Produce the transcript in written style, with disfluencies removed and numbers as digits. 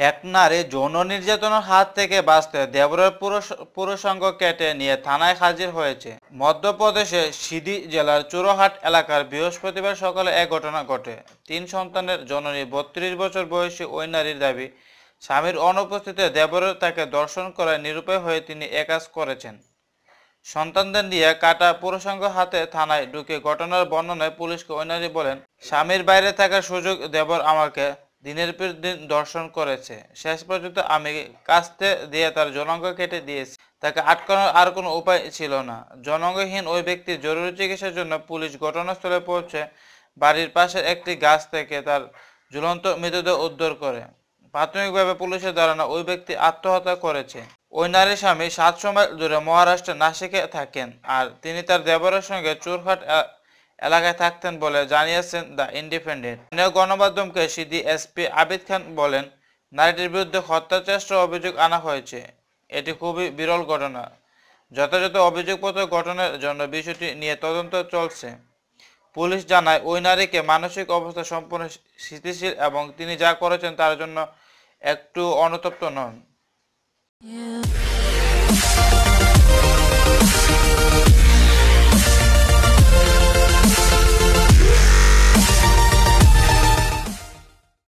এক নারী যৌন নির্যাতনের হাত থেকে বাঁচতে দেবরের পুরুষাঙ্গ কেটে নিয়ে থানায় হাজির হয়েছে। মধ্যপ্রদেশের সিধি জেলার চুরহাট এলাকার বৃহস্পতিবার সকালে এক ঘটনা ঘটে। 3 সন্তানের জননী 32 বছর বয়সী ওই নারীর দাবি, স্বামীর অনুপস্থিতিতে দেবরের তাকে ধর্ষণ করায় নিরুপায় হয়ে তিনি এ কাজ করেছেন। সন্তানদের নিয়ে কাটা পুরুষাঙ্গ হাতে থানায় ঢুকে ঘটনার বর্ণনায় পুলিশকে ওই নারী বলেন, স্বামীর বাইরে থাকার সুযোগ দেবর আমাকে দিনের পর দিন ধর্ষণ করেছে। শেষ পর্যন্ত আমি কাস্তে দিয়ে তার যৌনাঙ্গ কেটে দিয়েছি। তাকে আটকানোর আর কোনো উপায় ছিল না। যৌনাঙ্গহীন ওই ব্যক্তির জরুরি চিকিৎসার জন্য পুলিশ ঘটনাস্থলে পৌঁছে বাড়ির পাশের একটি গাছ থেকে তার ঝুলন্ত মৃতদেহ উদ্ধার করে। প্রাথমিকভাবে পুলিশের ধারণা ওই ব্যক্তি আত্মহত্যা করেছে। ওই নারীর স্বামী 700 মাইল দূরে মহারাষ্ট্রের নাসিকে থাকেন আর তিনি তার দেবরের সঙ্গে চুরহাট এলাকায় থাকতেন বলে জানিয়েছেন দ্য ইন্ডিপেন্ডেন্ট। স্থানীয় গণমাধ্যমকে সিধি এসপি আবিদ খান বলেন, নারীটির বিরুদ্ধে হত্যা চেষ্টার অভিযোগ আনা হয়েছে। এটি খুবই বিরল ঘটনা। যথাযথ অভিযোগপত্র গঠনের জন্য বিষয়টি নিয়ে তদন্ত চলছে। পুলিশ জানায়, ওই নারীকে মানসিক অবস্থা সম্পূর্ণ স্থিতিশীল এবং তিনি যা করেছেন তার জন্য একটু অনুতপ্ত নন।